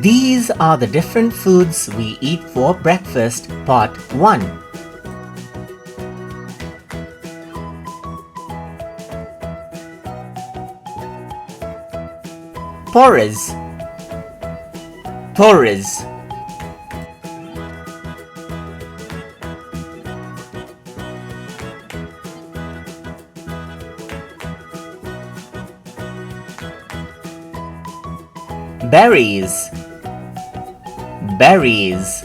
These are the different foods we eat for breakfast, part 1. Porridge, porridge. Berries, berries.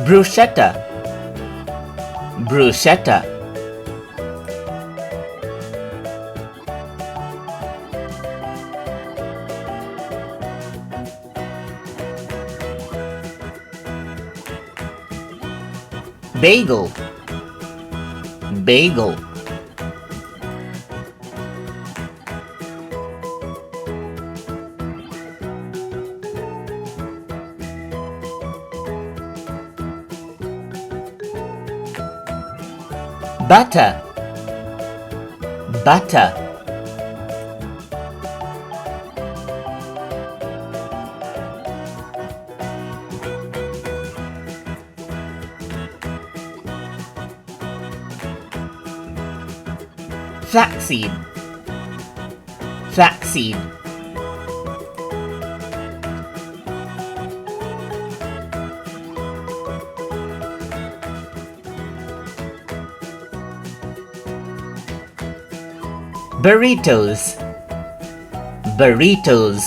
Bruschetta, bruschetta. Bagel, bagel. Butter, butter. Flaxseed, flaxseed. Burritos, burritos.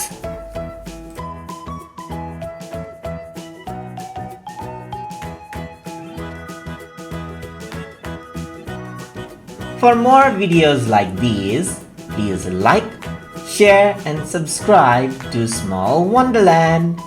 For more videos like these, please like, share and subscribe to Small Wonderland.